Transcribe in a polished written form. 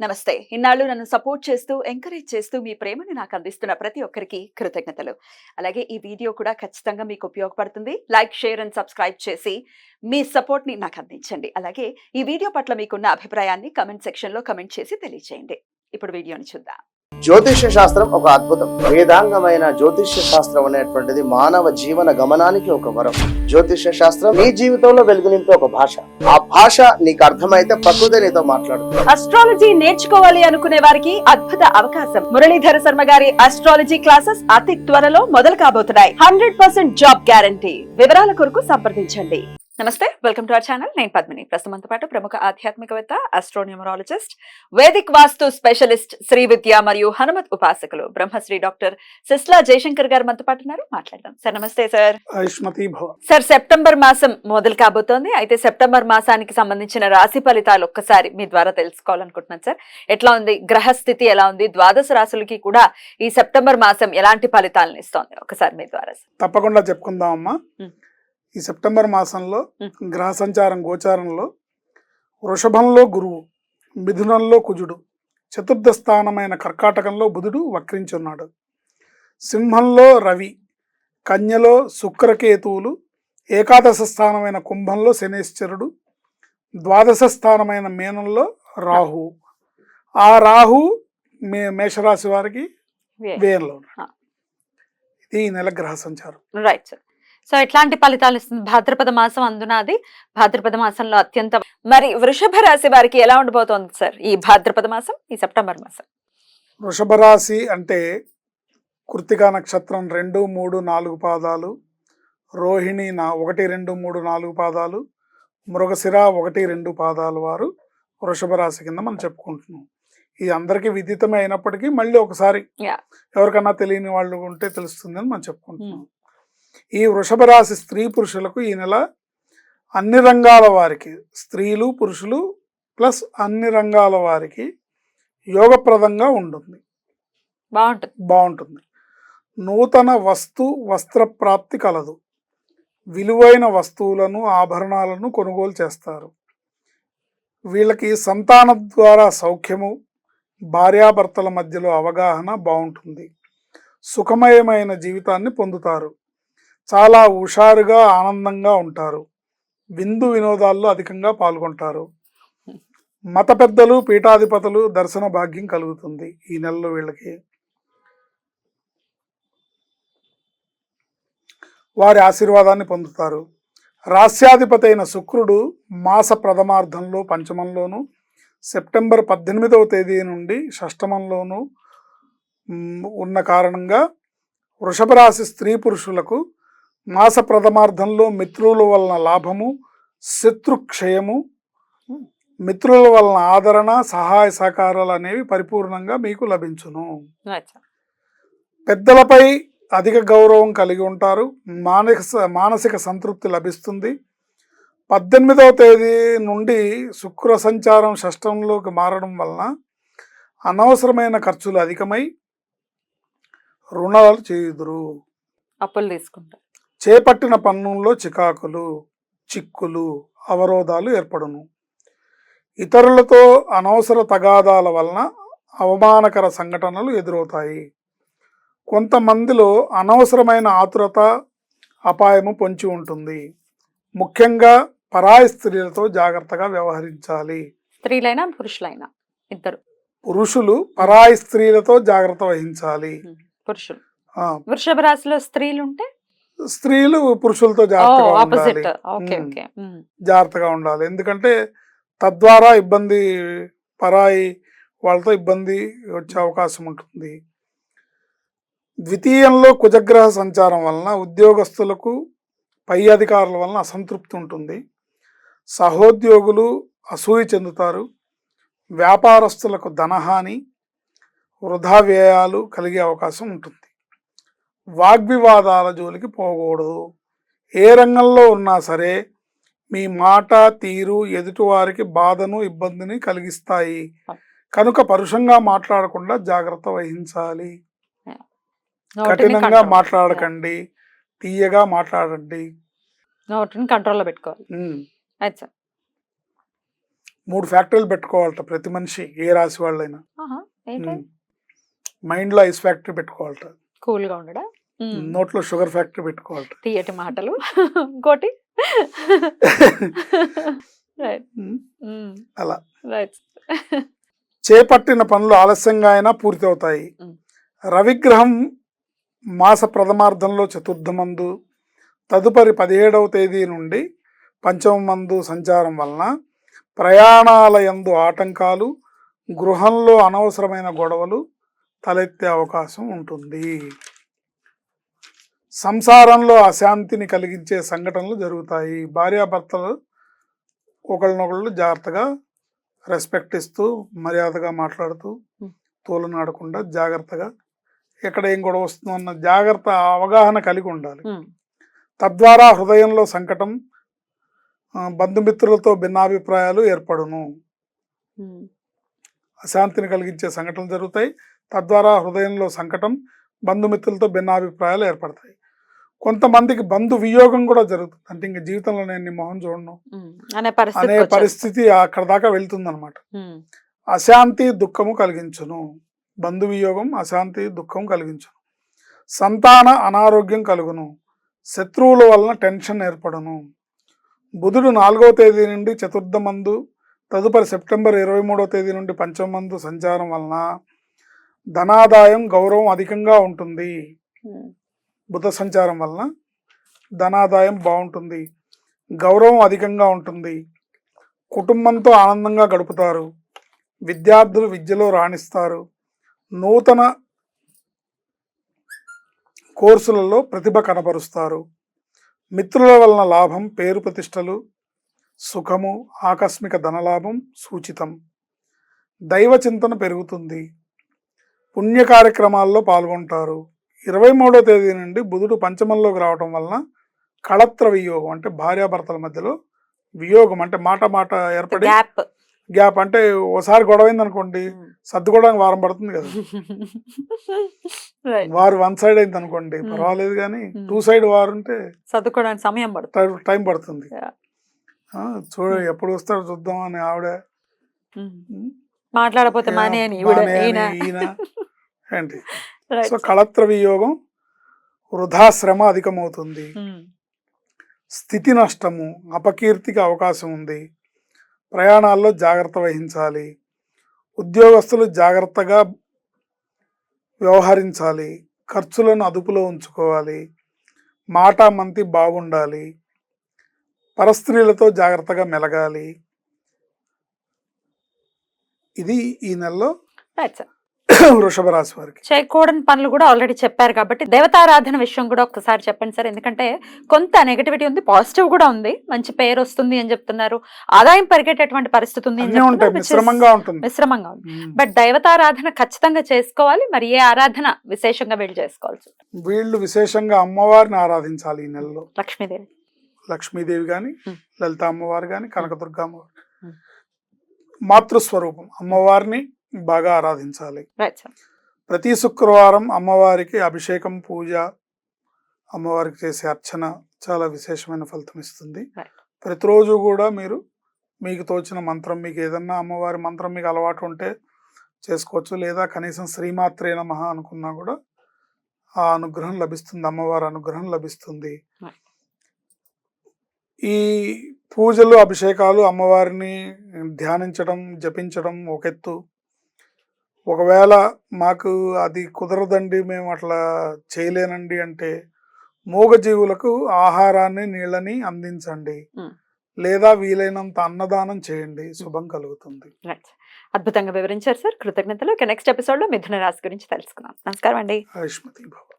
నమస్తే. ఇన్నాళ్ళు నన్ను సపోర్ట్ చేస్తూ, ఎంకరేజ్ చేస్తూ మీ ప్రేమని నాకు అందిస్తున్న ప్రతి ఒక్కరికి కృతజ్ఞతలు. అలాగే ఈ వీడియో కూడా ఖచ్చితంగా మీకు ఉపయోగపడుతుంది. లైక్, షేర్ అండ్ సబ్స్క్రైబ్ చేసి మీ సపోర్ట్‌ని నాకు అందించండి. అలాగే ఈ వీడియో పట్ల మీకున్న అభిప్రాయాన్ని కామెంట్ సెక్షన్‌లో కామెంట్ చేసి తెలియజేయండి. ఇప్పుడు వీడియోని చూద్దాం. జ్యోతిష్య శాస్త్రం ఒక అద్భుతం. వేదాంగమైన జ్యోతిష్య శాస్త్రం అనేటువంటిది మానవ జీవన గమనానికి ఒక వరం. జ్యోతిష్య శాస్త్రం నీ జీవితంలో వెలుగునింపే ఒక భాష. ఆ భాష నీకు అర్థమైతే ప్రకృతి నీతో మాట్లాడుతుంది. అస్ట్రాలజీ నేర్చుకోవాలి అనుకునే వారికి అద్భుత అవకాశం. మురళీధర శర్మ గారి అస్ట్రాలజీ క్లాసెస్ అతి త్వరలో మొదలు కాబోతున్నాయి. 100% జాబ్ గ్యారంటీ. వివరాల కొరకు సంప్రదించండి. నమస్తే, వెల్కమ్ టు అవర్ ఛానల్. నేను పద్మిని. ప్రస్తుతంతో పాటు ప్రముఖ ఆధ్యాత్మికవేత్త, ఆస్ట్రోన్యూమరాలజిస్ట్, వేదిక్ వాస్తు స్పెషలిస్ట్, శ్రీ విద్య మరియు హనుమత్ ఉపాసకులు బ్రహ్మశ్రీ డాక్టర్ సిస్లా జయశంకర్ గారు మనతో పాటు ఉన్నారు. మాట్లాడదాం. సార్ నమస్తే. సార్ సార్ సెప్టెంబర్ మాసం మొదలు కాబోతోంది. అయితే సెప్టెంబర్ మాసానికి సంబంధించిన రాశి ఫలితాలు ఒక్కసారి మీ ద్వారా తెలుసుకోవాలనుకుంటున్నాను సార్. ఎట్లా ఉంది గ్రహస్థితి, ఎలా ఉంది, ద్వాదశ రాశులకి కూడా ఈ సెప్టెంబర్ మాసం ఎలాంటి ఫలితాలను ఇస్తోంది ఒకసారి మీ ద్వారా? తప్పకుండా చెప్పుకుందాం అమ్మా. ఈ సెప్టెంబర్ మాసంలో గ్రహ సంచారం గోచారంలో వృషభంలో గురువు, మిథునంలో కుజుడు, చతుర్థ స్థానమైన కర్కాటకంలో బుధుడు వక్రించున్నాడు, సింహంలో రవి, కన్యలో శుక్రకేతువులు, ఏకాదశ స్థానమైన కుంభంలో శనేశ్వరుడు, ద్వాదశ స్థానమైన మీనంలో రాహు. ఆ రాహు మేషరాశి వారికి వ్యయంలో ఉన్నాడు. ఇది ఈ నెల గ్రహ సంచారం. Right sir. సో ఎట్లాంటి ఫలితాలు ఇస్తుంది భాద్రపద మాసం? అందునాది భాద్రపద మాసంలో అత్యంత. మరి వృషభ రాశి వారికి ఎలా ఉండబోతోంది సార్ ఈ భాద్రపద మాసం, ఈ సెప్టెంబర్ మాసం? వృషభ రాశి అంటే కృత్తికా నక్షత్రం 2, 3, 4 పాదాలు, రోహిణి 1, 2, 3, 4 పాదాలు, మృగశిర 1, 2 పాదాలు వారు వృషభ రాశి కింద మనం చెప్పుకుంటున్నాం. ఇది అందరికీ విదితమే అయినప్పటికీ మళ్ళీ ఒకసారి ఎవరికన్నా తెలియని వాళ్ళు ఉంటే తెలుస్తుంది అని మనం చెప్పుకుంటున్నాం. ఈ వృషభ రాశి స్త్రీ పురుషులకు ఈ నెల అన్ని రంగాల వారికి, స్త్రీలు పురుషులు ప్లస్ అన్ని రంగాల వారికి యోగప్రదంగా ఉంటుంది, బాగుంటుంది. నూతన వస్త్ర ప్రాప్తి కలదు. విలువైన వస్తువులను, ఆభరణాలను కొనుగోలు చేస్తారు. వీళ్ళకి సంతానం ద్వారా సౌఖ్యము, భార్యాభర్తల మధ్యలో అవగాహన బాగుంటుంది. సుఖమయమైన జీవితాన్ని పొందుతారు. చాలా హుషారుగా, ఆనందంగా ఉంటారు. విందు వినోదాల్లో అధికంగా పాల్గొంటారు. మత పెద్దలు, పీఠాధిపతులు దర్శన భాగ్యం కలుగుతుంది ఈ నెలలో వీళ్ళకి. వారి ఆశీర్వాదాన్ని పొందుతారు. రాస్యాధిపతి అయిన శుక్రుడు మాస ప్రథమార్థంలో పంచమంలోను, సెప్టెంబర్ 18వ తేదీ నుండి షష్టమంలోను ఉన్న కారణంగా వృషభ రాశి స్త్రీ పురుషులకు మాస ప్రథమార్థంలో మిత్రుల వలన లాభము, శత్రుక్షయము, మిత్రుల వలన ఆదరణ, సహాయ సహకారాలు అనేవి పరిపూర్ణంగా మీకు లభించును. పెద్దలపై అధిక గౌరవం కలిగి ఉంటారు. మానసిక సంతృప్తి లభిస్తుంది. 18వ తేదీ నుండి శుక్ర సంచారం షష్టంలోకి మారడం వలన అనవసరమైన ఖర్చులు అధికమై రుణాలు చేయుదురు, అప్పులు తీసుకుంటారు. చేపట్టిన పన్నుల్లో చిక్కులు, అవరోధాలు ఏర్పడును. ఇతరులతో అనవసర తగాదాల వలన అవమానకర సంఘటనలు ఎదురవుతాయి. కొంతమందిలో అనవసరమైన ఆతురత, అపాయము పొంచి ఉంటుంది. ముఖ్యంగా పరాయి స్త్రీలతో జాగ్రత్తగా వ్యవహరించాలి. స్త్రీలైనా పురుషులైనా ఇద్దరు. పురుషులు పరాయి స్త్రీలతో జాగ్రత్త వహించాలి. పురుషులు వృషభ రాశిలో స్త్రీలు ఉంటే స్త్రీలు పురుషులతో జాగ్రత్తగా ఉండాలి. ఎందుకంటే తద్వారా ఇబ్బంది, పరాయి వాళ్ళతో ఇబ్బంది వచ్చే అవకాశం ఉంటుంది. ద్వితీయంలో కుజగ్రహ సంచారం వలన ఉద్యోగస్తులకు, పై అధికారుల వలన అసంతృప్తి ఉంటుంది. సహోద్యోగులు అసూయ చెందుతారు. వ్యాపారస్తులకు ధనహాని, వృధా వ్యయాలు కలిగే అవకాశం ఉంటుంది. వాగ్వివాదాల జోలికి పోకూడదు. ఏ రంగంలో ఉన్నా సరే మీ మాట తీరు ఎదుటివారికి బాధను, ఇబ్బందిని కలిగిస్తాయి. కనుక పరుషంగా మాట్లాడకుండా జాగ్రత్త వహించాలి. కఠినంగా మాట్లాడకండి, తీయగా మాట్లాడండి. కంట్రోల్లో పెట్టుకోవాలి. 3 ఫ్యాక్టరీలు పెట్టుకోవాలట ప్రతి మనిషి, ఏ రాశి వాళ్ళైనా. ఆహా, ఏంటి? మైండ్ లో ఐస్ ఫ్యాక్టరీ పెట్టుకోవాలట, కూల్ గా ఉండడా? నోట్లో షుగర్ ఫ్యాక్టరీ పెట్టుకోవాలట. తీయటి మాటలు. ఇంకోటి రైట్. అలా రైట్. చేపట్టిన పనులు ఆలస్యంగా అయినా పూర్తి అవుతాయి. రవిగ్రహం మాస ప్రథమార్థంలో చతుర్థమందు, తదుపరి 17వ తేదీ నుండి 5వ మందు సంచారం వలన ప్రయాణాల యందు ఆటంకాలు, గృహంలో అనవసరమైన గొడవలు తలెత్తే అవకాశం ఉంటుంది. సంసారంలో అశాంతిని కలిగించే సంఘటనలు జరుగుతాయి. భార్యాభర్తలు ఒకళ్ళనొకళ్ళు జాగ్రత్తగా రెస్పెక్ట్ ఇస్తూ, మర్యాదగా మాట్లాడుతూ, తోలనాడకుండా జాగ్రత్తగా, ఎక్కడ ఏం గొడవ వస్తుందో అన్న జాగ్రత్త అవగాహన కలిగి ఉండాలి. తద్వారా హృదయంలో సంకటం, బంధుమిత్రులతో భిన్నాభిప్రాయాలు ఏర్పడును. అశాంతిని కలిగించే సంఘటనలు జరుగుతాయి. తద్వారా హృదయంలో సంకటం, బంధుమిత్రులతో భిన్నాభిప్రాయాలు ఏర్పడతాయి. కొంతమందికి బంధు వియోగం కూడా జరుగుతుంది. అంటే ఇంక జీవితంలో నేను నీ మొహం చూడను అనే పరిస్థితి అక్కడ దాకా వెళ్తుంది అనమాట. అశాంతి దుఃఖము కలిగించును. బంధు వియోగం అశాంతి దుఃఖం కలిగించును. సంతాన అనారోగ్యం కలుగును. శత్రువుల వలన టెన్షన్ ఏర్పడును. బుధుడు 4వ తేదీ నుండి చతుర్థమందు, తదుపరి సెప్టెంబర్ 23వ తేదీ నుండి 5వ మందు సంచారం వలన ధనాదాయం, గౌరవం అధికంగా ఉంటుంది. బుధ సంచారం వలన ధనాదాయం బాగుంటుంది, గౌరవం అధికంగా ఉంటుంది. కుటుంబంతో ఆనందంగా గడుపుతారు. విద్యార్థులు విద్యలో రాణిస్తారు. నూతన కోర్సులలో ప్రతిభ కనబరుస్తారు. మిత్రుల వలన లాభం, పేరు ప్రతిష్టలు, సుఖము, ఆకస్మిక ధనలాభం సూచితం. దైవ చింతన పెరుగుతుంది. పుణ్య కార్యక్రమాల్లో పాల్గొంటారు. 23వ తేదీ నుండి బుధుడు పంచమంలోకి రావటం వలన కళత్ర వియోగం, అంటే భార్యాభర్తల మధ్యలో వియోగం, అంటే మాట ఏర్పడి గ్యాప్, అంటే ఓసారి గొడవైంది అనుకోండి, సర్దుకోవడానికి వారం పడుతుంది కదా. వారు 1 సైడ్ అయింది అనుకోండి పర్వాలేదు, కానీ 2 సైడ్ వారు ఉంటే సర్దుకోవడానికి సమయం పడుతుంది, టైం పడుతుంది. చూడ ఎప్పుడు వస్తాడో చూద్దాం అని ఆవిడ మాట్లాడపోతే ఏంటి. సో కళత్ర వియోగం, వృధాశ్రమ అధికమవుతుంది. స్థితి నష్టము, అపకీర్తికి అవకాశం ఉంది. ప్రయాణాల్లో జాగ్రత్త వహించాలి. ఉద్యోగస్తులు జాగ్రత్తగా వ్యవహరించాలి. ఖర్చులను అదుపులో ఉంచుకోవాలి. మాటామంతి బాగుండాలి. పరస్త్రీలతో జాగ్రత్తగా మెలగాలి. ఇది ఈ నెలలో వృషభ రాశి వారికి చేయకూడని పనులు కూడా ఆల్రెడీ చెప్పారు. కాబట్టి దేవతారాధన విషయం కూడా ఒకసారి చెప్పండి సార్. ఎందుకంటే కొంత నెగటివిటీ ఉంది, పాజిటివ్ కూడా ఉంది. మంచి పేరు వస్తుంది అని చెప్తున్నారు, ఆదాయం పెరిగేటటువంటి పరిస్థితి ఉంది, మిశ్రమంగా ఉంటుంది. బట్ దైవతారాధన ఖచ్చితంగా చేసుకోవాలి. మరి ఏ ఆరాధన విశేషంగా వీళ్ళు చేసుకోవాల్సి? వీళ్ళు విశేషంగా అమ్మవారిని ఆరాధించాలి ఈ నెలలో. లక్ష్మీదేవి గాని, లలిత అమ్మవారు గాని, కనకదుర్గ అమ్మవారు, మాతృస్వరూపం అమ్మవారిని బాగా ఆరాధించాలి. ప్రతి శుక్రవారం అమ్మవారికి అభిషేకం, పూజ, అమ్మవారికి చేసే అర్చన చాలా విశేషమైన ఫలితం ఇస్తుంది. ప్రతిరోజు కూడా మీరు మీకు తోచిన మంత్రం, మీకు ఏదన్నా అమ్మవారి మంత్రం మీకు అలవాటు ఉంటే చేసుకోవచ్చు, లేదా కనీసం శ్రీమాత్రే నమః అనుకున్నా కూడా ఆ అనుగ్రహం లభిస్తుంది, అమ్మవారి అనుగ్రహం లభిస్తుంది. ఈ పూజలు, అభిషేకాలు, అమ్మవారిని ధ్యానించడం, జపించడం ఒక ఎత్తు. ఒకవేళ మాకు అది కుదరదండి, మేము అట్లా చేయలేనండి అంటే మూగజీవులకు ఆహారాన్ని, నీళ్ళని అందించండి, లేదా వీలైనంత అన్నదానం చేయండి, శుభం కలుగుతుంది. అద్భుతంగా వివరించారు సార్, కృతజ్ఞతలు. నెక్స్ట్ ఎపిసోడ్ లో మిథున రాశి గురించి తెలుసుకుందాం. నమస్కారం అండి. ఆయుష్మతి భవ.